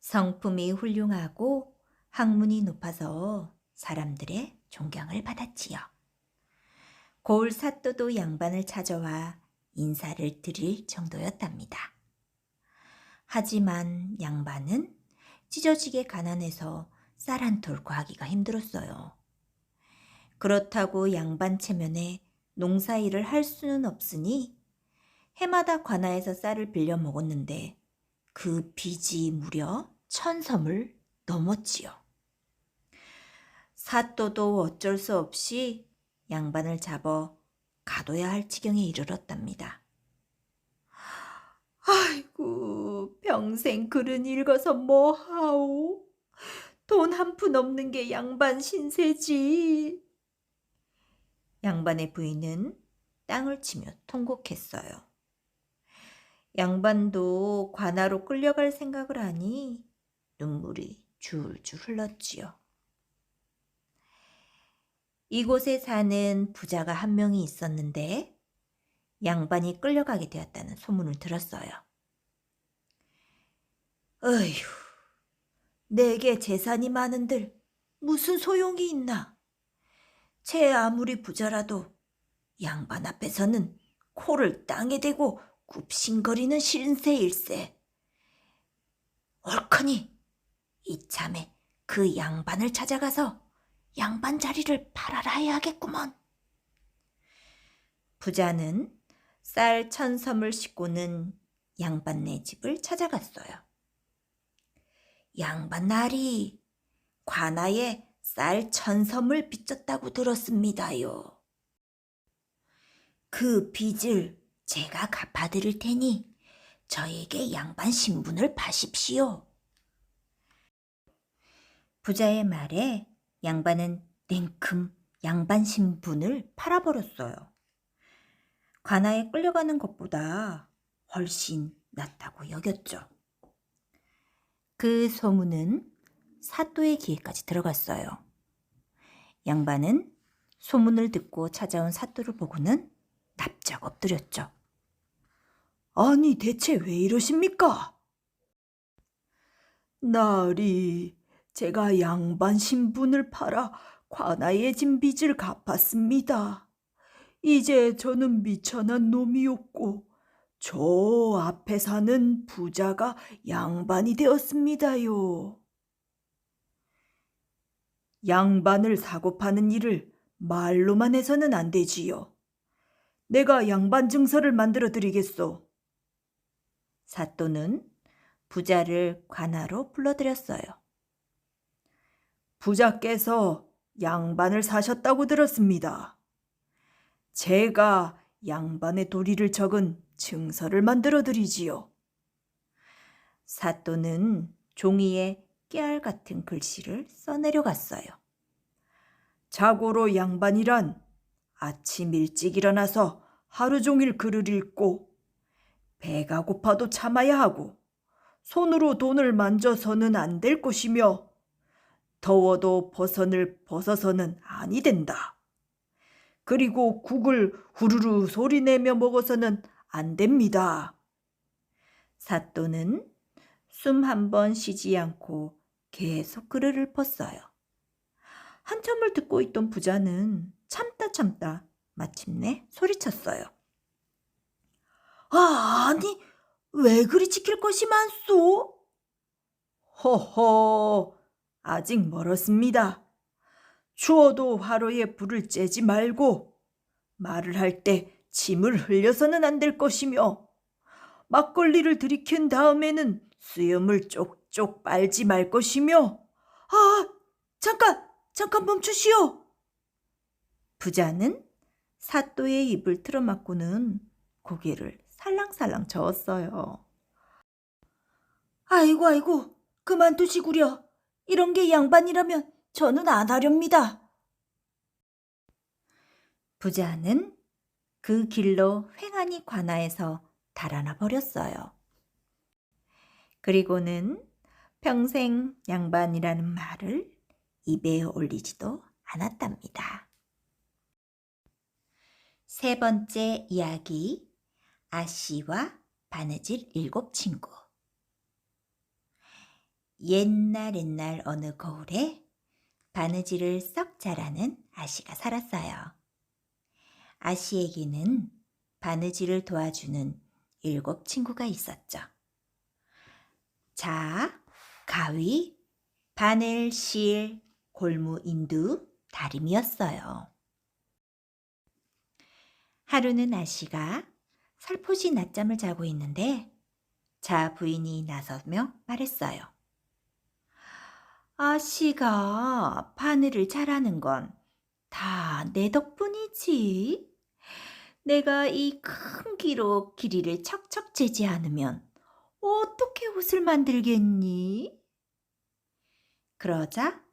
성품이 훌륭하고 학문이 높아서 사람들의 존경을 받았지요. 고을 사또도 양반을 찾아와 인사를 드릴 정도였답니다. 하지만 양반은 찢어지게 가난해서 쌀 한 톨 구하기가 힘들었어요. 그렇다고 양반 체면에 농사일을 할 수는 없으니 해마다 관아에서 쌀을 빌려 먹었는데 그 빚이 무려 1000섬을 넘었지요. 사또도 어쩔 수 없이 양반을 잡아 가둬야 할 지경에 이르렀답니다. 아이고, 평생 글은 읽어서 뭐하오? 돈 한 푼 없는 게 양반 신세지. 양반의 부인은 땅을 치며 통곡했어요. 양반도 관아로 끌려갈 생각을 하니 눈물이 줄줄 흘렀지요. 이곳에 사는 부자가 한 명이 있었는데 양반이 끌려가게 되었다는 소문을 들었어요. 어휴, 내게 재산이 많은들 무슨 소용이 있나? 제 아무리 부자라도 양반 앞에서는 코를 땅에 대고 굽신거리는 신세일세. 옳거니 이참에 그 양반을 찾아가서 양반 자리를 팔아라 해야겠구먼. 부자는 쌀 1,000섬을 싣고는 양반네 집을 찾아갔어요. 양반 날이 관아에 쌀 1,000섬을 빚졌다고 들었습니다요. 그 빚을 제가 갚아드릴 테니 저에게 양반 신분을 파십시오. 부자의 말에 양반은 냉큼 양반 신분을 팔아버렸어요. 관아에 끌려가는 것보다 훨씬 낫다고 여겼죠. 그 소문은 사또의 귀에까지 들어갔어요. 양반은 소문을 듣고 찾아온 사또를 보고는 납작 엎드렸죠. 아니, 대체 왜 이러십니까? 날이 제가 양반 신분을 팔아 관아에 진 빚을 갚았습니다. 이제 저는 미천한 놈이었고 저 앞에 사는 부자가 양반이 되었습니다요. 양반을 사고 파는 일을 말로만 해서는 안 되지요. 내가 양반 증서를 만들어 드리겠소. 사또는 부자를 관아로 불러들였어요. 부자께서 양반을 사셨다고 들었습니다. 제가 양반의 도리를 적은 증서를 만들어 드리지요. 사또는 종이에 깨알 같은 글씨를 써내려갔어요. 자고로 양반이란 아침 일찍 일어나서 하루 종일 글을 읽고 배가 고파도 참아야 하고 손으로 돈을 만져서는 안 될 것이며 더워도 버선을 벗어서는 아니 된다. 그리고 국을 후루루 소리내며 먹어서는 안 됩니다. 사또는 숨 한 번 쉬지 않고 계속 글을 읊었어요. 한참을 듣고 있던 부자는 참다 마침내 소리쳤어요. 아니, 왜 그리 지킬 것이 많소? 허허, 아직 멀었습니다. 추워도 화로에 불을 쬐지 말고 말을 할 때 침을 흘려서는 안 될 것이며 막걸리를 들이킨 다음에는 수염을 쪽쪽 빨지 말 것이며 잠깐 멈추시오. 부자는 사또의 입을 틀어막고는 고개를 살랑살랑 저었어요. 아이고, 그만두시구려. 이런 게 양반이라면 저는 안 하렵니다. 부자는 그 길로 횡하니 관아에서 달아나 버렸어요. 그리고는 평생 양반이라는 말을 입에 올리지도 않았답니다. 세 번째 이야기, 아씨와 바느질 7친구. 옛날 어느 거울에 바느질을 썩 잘하는 아씨가 살았어요. 아씨에게는 바느질을 도와주는 7친구가 있었죠. 자, 가위, 바늘, 실, 골무, 인두, 다림이었어요. 하루는 아씨가 살포시 낮잠을 자고 있는데 자 부인이 나서며 말했어요. 아씨가 바늘을 잘하는 건 다 내 덕분이지. 내가 이 큰 귀로 길이를 척척 재지 않으면 어떻게 옷을 만들겠니? 그러자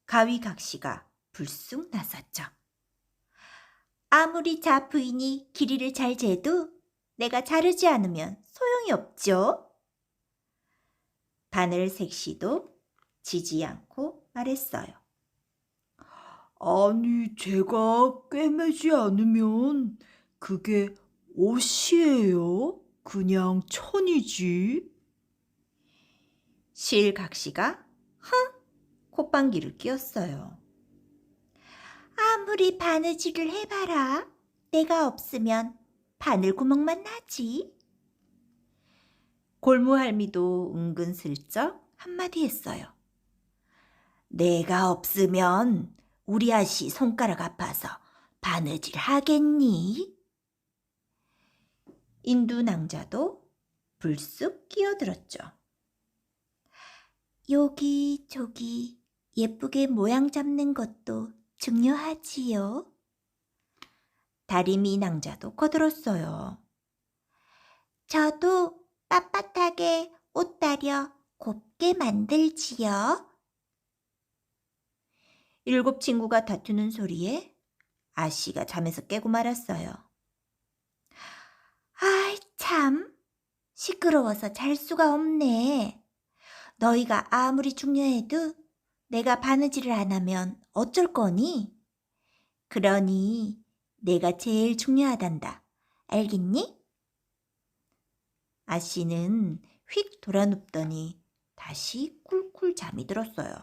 가위각시가 불쑥 나섰죠. 아무리 자 부인이 길이를 잘 재도 내가 자르지 않으면 소용이 없죠. 바늘색시도 지지 않고 말했어요. 아니, 제가 꿰매지 않으면 그게 옷이에요? 그냥 천이지. 실각시가 콧방귀를 뀌었어요. 아무리 바느질을 해봐라. 내가 없으면 바늘구멍만 나지. 골무할미도 은근슬쩍 한마디 했어요. 내가 없으면 우리 아씨 손가락 아파서 바느질 하겠니? 인두낭자도 불쑥 끼어들었죠. 여기저기 예쁘게 모양 잡는 것도 중요하지요. 다리미 낭자도 거들었어요. 저도 빳빳하게 옷 다려 곱게 만들지요. 7 친구가 다투는 소리에 아씨가 잠에서 깨고 말았어요. 아이 참, 시끄러워서 잘 수가 없네. 너희가 아무리 중요해도 내가 바느질을 안 하면 어쩔 거니? 그러니 내가 제일 중요하단다. 알겠니? 아씨는 휙 돌아눕더니 다시 꿀꿀 잠이 들었어요.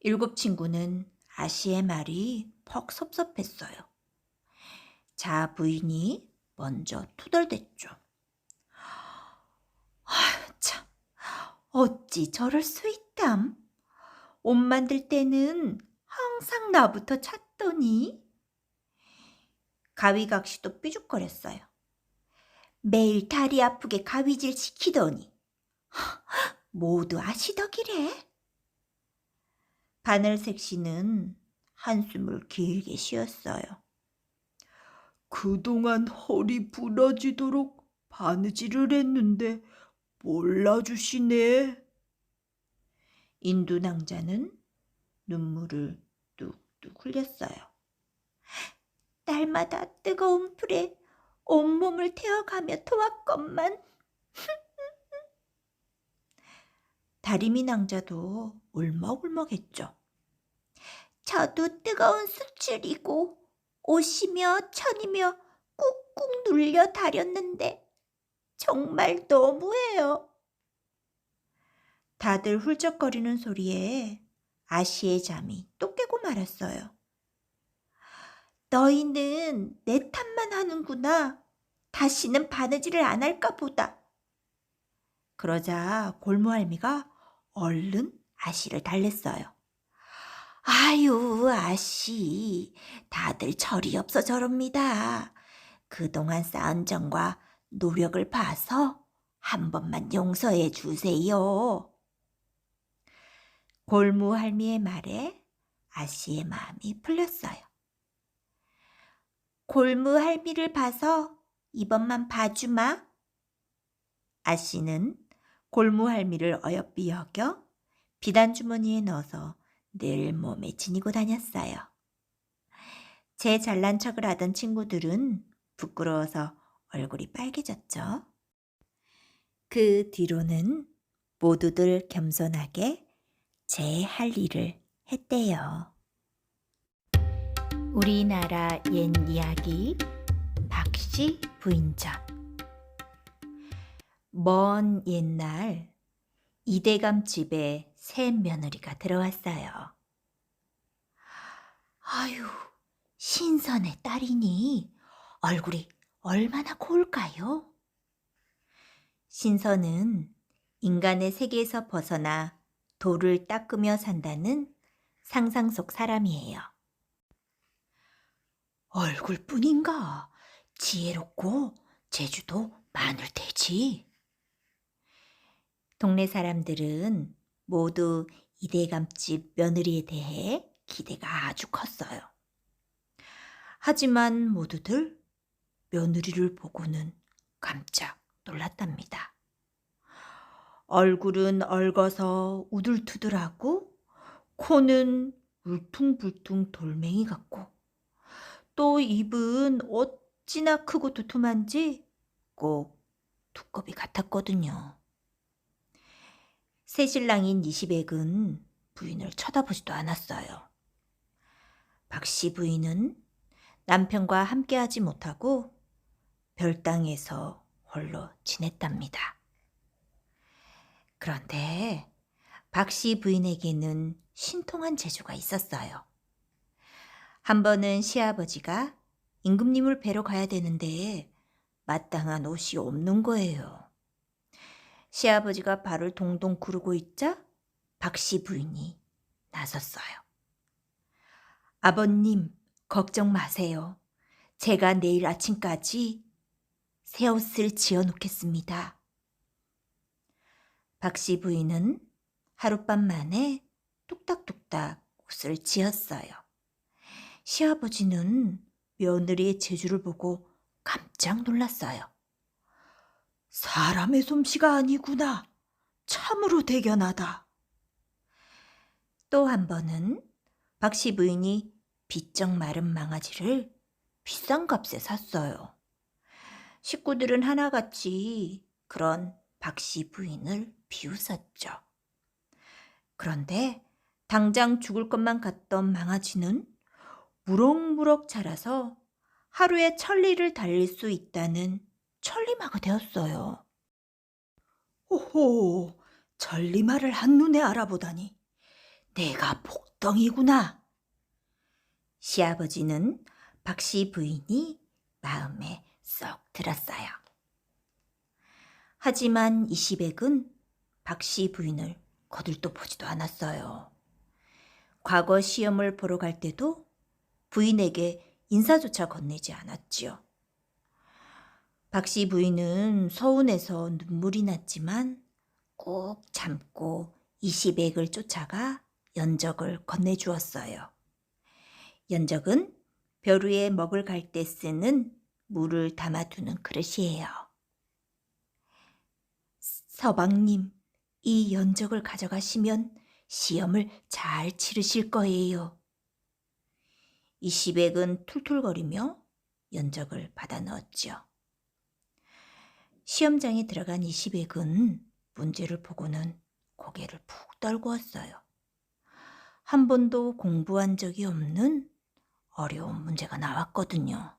7 친구는 아씨의 말이 퍽 섭섭했어요. 자 부인이 먼저 투덜댔죠. 아휴 참, 어찌 저럴 수 있담? 옷 만들 때는 항상 나부터 찾더니. 가위각시도 삐죽거렸어요. 매일 다리 아프게 가위질 시키더니 모두 아시덕이래. 바늘색시는 한숨을 길게 쉬었어요. 그동안 허리 부러지도록 바느질을 했는데 몰라주시네. 인두낭자는 눈물을 뚝뚝 흘렸어요. 날마다 뜨거운 불에 온몸을 태워가며 도왔건만. 다리미 낭자도 울먹울먹했죠. 저도 뜨거운 숯줄이고 옷이며 천이며 꾹꾹 눌려 다렸는데 정말 너무해요. 다들 훌쩍거리는 소리에 아씨의 잠이 또 깨고 말았어요. 너희는 내 탓만 하는구나. 다시는 바느질을 안 할까 보다. 그러자 골무할미가 얼른 아씨를 달랬어요. 아유 아씨, 다들 철이 없어 저럽니다. 그동안 쌓은 정과 노력을 봐서 한 번만 용서해 주세요. 골무할미의 말에 아씨의 마음이 풀렸어요. 골무할미를 봐서 이번만 봐주마. 아씨는 골무할미를 어여삐 여겨 비단 주머니에 넣어서 늘 몸에 지니고 다녔어요. 제 잘난 척을 하던 친구들은 부끄러워서 얼굴이 빨개졌죠. 그 뒤로는 모두들 겸손하게 제 할 일을 했대요. 우리나라 옛 이야기 박씨 부인전. 먼 옛날 이대감 집에 새 며느리가 들어왔어요. 아유, 신선의 딸이니 얼굴이 얼마나 고울까요? 신선은 인간의 세계에서 벗어나 돌을 닦으며 산다는 상상 속 사람이에요. 얼굴뿐인가 지혜롭고 재주도 많을 테지. 동네 사람들은 모두 이대감집 며느리에 대해 기대가 아주 컸어요. 하지만 모두들 며느리를 보고는 깜짝 놀랐답니다. 얼굴은 얽어서 우둘투둘하고 코는 울퉁불퉁 돌멩이 같고 또 입은 어찌나 크고 두툼한지 꼭 두꺼비 같았거든요. 새신랑인 이시백은 부인을 쳐다보지도 않았어요. 박씨 부인은 남편과 함께하지 못하고 별당에서 홀로 지냈답니다. 그런데 박씨 부인에게는 신통한 재주가 있었어요. 한 번은 시아버지가 임금님을 뵈러 가야 되는데 마땅한 옷이 없는 거예요. 시아버지가 발을 동동 구르고 있자 박씨 부인이 나섰어요. 아버님, 걱정 마세요. 제가 내일 아침까지 새 옷을 지어 놓겠습니다. 박씨 부인은 하룻밤 만에 뚝딱뚝딱 옷을 지었어요. 시아버지는 며느리의 재주를 보고 깜짝 놀랐어요. 사람의 솜씨가 아니구나. 참으로 대견하다. 또 한 번은 박씨 부인이 비쩍 마른 망아지를 비싼 값에 샀어요. 식구들은 하나같이 그런 박씨 부인을 비웃었죠. 그런데 당장 죽을 것만 같던 망아지는 무럭무럭 자라서 하루에 1,000리를 달릴 수 있다는 천리마가 되었어요. 오호, 전리말을 한눈에 알아보다니. 내가 복덩이구나. 시아버지는 박씨 부인이 마음에 쏙 들었어요. 하지만 이시백은 박씨 부인을 거들떠 보지도 않았어요. 과거 시험을 보러 갈 때도 부인에게 인사조차 건네지 않았지요. 박씨 부인은 서운해서 눈물이 났지만 꼭 참고 이시백을 쫓아가 연적을 건네주었어요. 연적은 벼 위에 먹을 갈 때 쓰는 물을 담아두는 그릇이에요. 서방님, 이 연적을 가져가시면 시험을 잘 치르실 거예요. 이시백은 툴툴거리며 연적을 받아 넣었죠. 시험장에 들어간 이시백은 문제를 보고는 고개를 푹 떨구었어요. 한 번도 공부한 적이 없는 어려운 문제가 나왔거든요.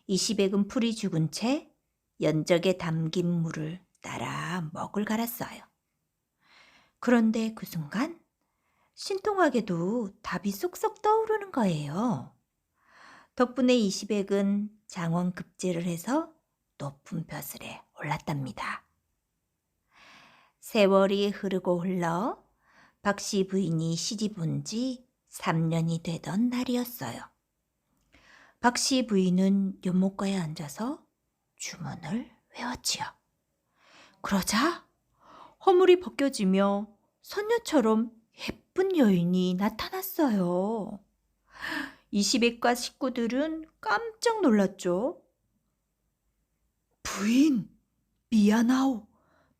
이시백은 풀이 죽은 채 연적에 담긴 물을 따라 먹을 갈았어요. 그런데 그 순간 신통하게도 답이 쏙쏙 떠오르는 거예요. 덕분에 이시백은 장원급제를 해서 높은 벼슬에 올랐답니다. 세월이 흐르고 흘러 박씨 부인이 시집 온 지 3년이 되던 날이었어요. 박씨 부인은 연못가에 앉아서 주문을 외웠지요. 그러자 허물이 벗겨지며 선녀처럼 예쁜 여인이 나타났어요. 이시백과 식구들은 깜짝 놀랐죠. 부인, 미안하오.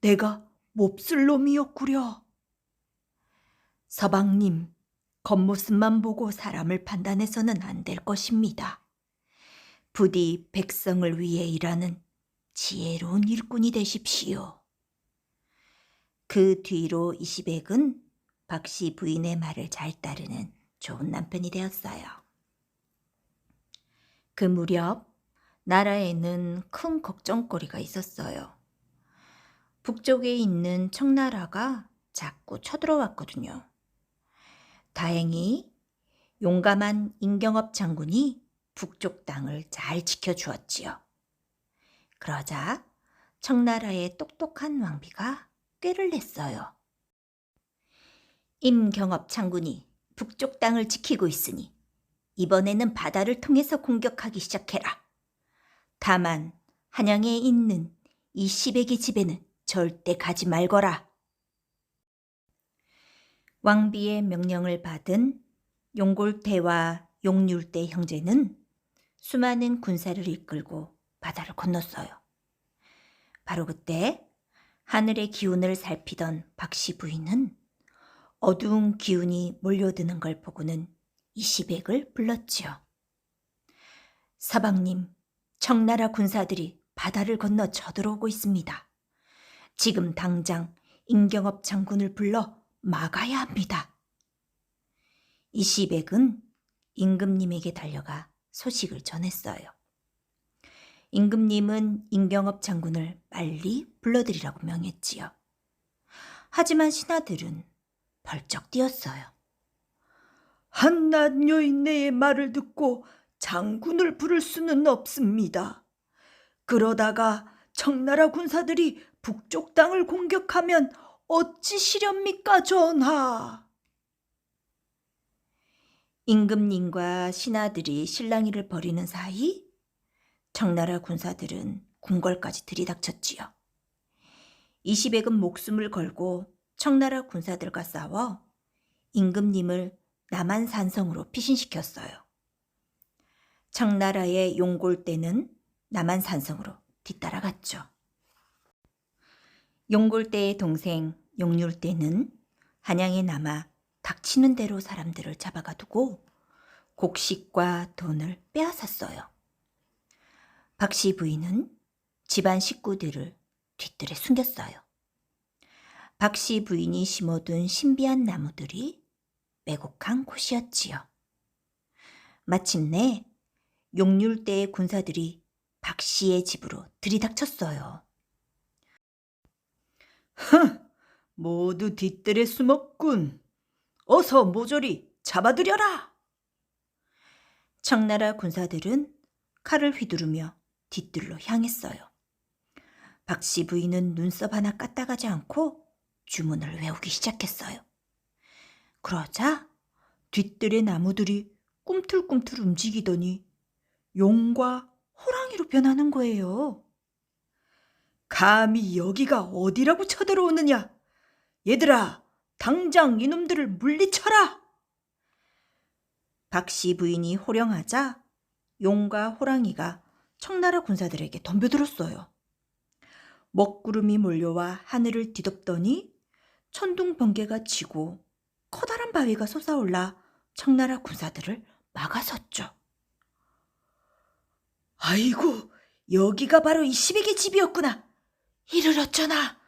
내가 몹쓸 놈이었구려. 서방님, 겉모습만 보고 사람을 판단해서는 안 될 것입니다. 부디 백성을 위해 일하는 지혜로운 일꾼이 되십시오. 그 뒤로 이시백은 박씨 부인의 말을 잘 따르는 좋은 남편이 되었어요. 그 무렵 나라에는 큰 걱정거리가 있었어요. 북쪽에 있는 청나라가 자꾸 쳐들어왔거든요. 다행히 용감한 임경업 장군이 북쪽 땅을 잘 지켜주었지요. 그러자 청나라의 똑똑한 왕비가 꾀를 냈어요. 임경업 장군이 북쪽 땅을 지키고 있으니 이번에는 바다를 통해서 공격하기 시작해라. 다만 한양에 있는 이시백의 집에는 절대 가지 말거라. 왕비의 명령을 받은 용골대와 용률대 형제는 수많은 군사를 이끌고 바다를 건넜어요. 바로 그때 하늘의 기운을 살피던 박씨 부인은 어두운 기운이 몰려드는 걸 보고는 이시백을 불렀지요. 서방님, 청나라 군사들이 바다를 건너 쳐들어오고 있습니다. 지금 당장 임경업 장군을 불러 막아야 합니다. 이시백은 임금님에게 달려가 소식을 전했어요. 임금님은 임경업 장군을 빨리 불러들이라고 명했지요. 하지만 신하들은 벌쩍 뛰었어요. 한낱 여인네의 말을 듣고 장군을 부를 수는 없습니다. 그러다가 청나라 군사들이 북쪽 땅을 공격하면 어찌시렵니까, 전하? 임금님과 신하들이 실랑이를 벌이는 사이 청나라 군사들은 궁궐까지 들이닥쳤지요. 이시백은 목숨을 걸고 청나라 군사들과 싸워 임금님을 남한산성으로 피신시켰어요. 청나라의 용골대는 남한산성으로 뒤따라갔죠. 용골대의 동생 용률대는 한양에 남아 닥치는 대로 사람들을 잡아가두고 곡식과 돈을 빼앗았어요. 박씨 부인은 집안 식구들을 뒤뜰에 숨겼어요. 박씨 부인이 심어둔 신비한 나무들이 매곡한 곳이었지요. 마침내 용률대의 군사들이 박씨의 집으로 들이닥쳤어요. 모두 뒤뜰에 숨었군. 어서 모조리 잡아들여라. 청나라 군사들은 칼을 휘두르며 뒤뜰로 향했어요. 박씨 부인은 눈썹 하나 까딱하지 않고 주문을 외우기 시작했어요. 그러자 뒤뜰의 나무들이 꿈틀꿈틀 움직이더니 용과 호랑이로 변하는 거예요. 감히 여기가 어디라고 쳐들어오느냐? 얘들아, 당장 이놈들을 물리쳐라! 박씨 부인이 호령하자 용과 호랑이가 청나라 군사들에게 덤벼들었어요. 먹구름이 몰려와 하늘을 뒤덮더니 천둥 번개가 치고 커다란 바위가 솟아올라 청나라 군사들을 막아섰죠. 아이고, 여기가 바로 이시백의 집이었구나. 이를 어쩌나.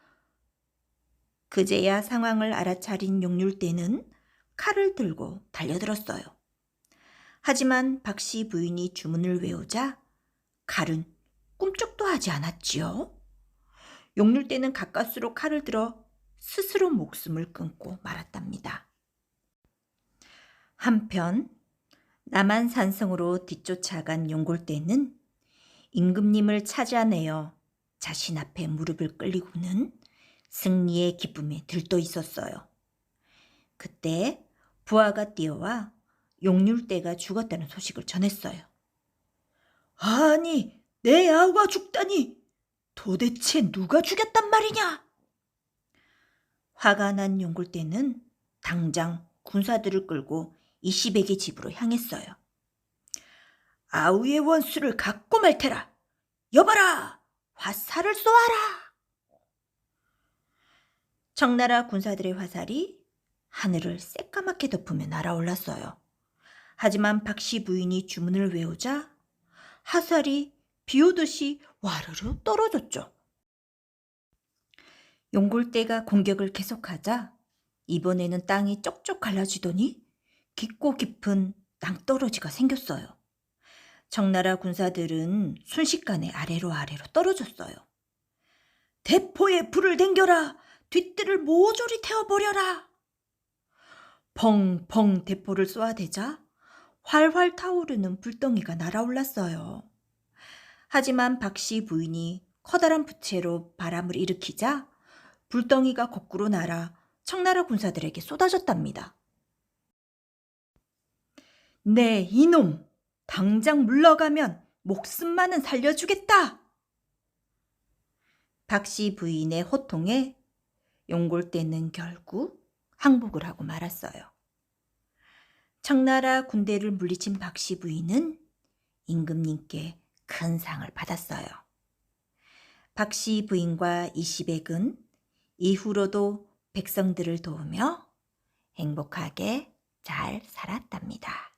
그제야 상황을 알아차린 용률대는 칼을 들고 달려들었어요. 하지만 박씨 부인이 주문을 외우자 칼은 꿈쩍도 하지 않았지요. 용률대는 가까스로 칼을 들어 스스로 목숨을 끊고 말았답니다. 한편 남한산성으로 뒤쫓아간 용골대는 임금님을 찾아내어 자신 앞에 무릎을 꿇리고는 승리의 기쁨에 들떠 있었어요. 그때 부하가 뛰어와 용률대가 죽었다는 소식을 전했어요. 아니, 내 아우가 죽다니. 도대체 누가 죽였단 말이냐? 화가 난 용골대는 당장 군사들을 끌고 이시백의 집으로 향했어요. 아우의 원수를 갖고 말 테라. 여봐라, 화살을 쏘아라. 청나라 군사들의 화살이 하늘을 새까맣게 덮으며 날아올랐어요. 하지만 박씨 부인이 주문을 외우자 화살이 비오듯이 와르르 떨어졌죠. 용골대가 공격을 계속하자 이번에는 땅이 쪽쪽 갈라지더니 깊고 깊은 낭떠러지가 생겼어요. 청나라 군사들은 순식간에 아래로 떨어졌어요. 대포에 불을 댕겨라. 뒤뜰을 모조리 태워버려라. 펑펑 대포를 쏘아대자 활활 타오르는 불덩이가 날아올랐어요. 하지만 박씨 부인이 커다란 부채로 바람을 일으키자 불덩이가 거꾸로 날아 청나라 군사들에게 쏟아졌답니다. 네, 이놈. 당장 물러가면 목숨만은 살려주겠다. 박씨 부인의 호통에 용골대는 결국 항복을 하고 말았어요. 청나라 군대를 물리친 박씨 부인은 임금님께 큰 상을 받았어요. 박씨 부인과 이시백은 이후로도 백성들을 도우며 행복하게 잘 살았답니다.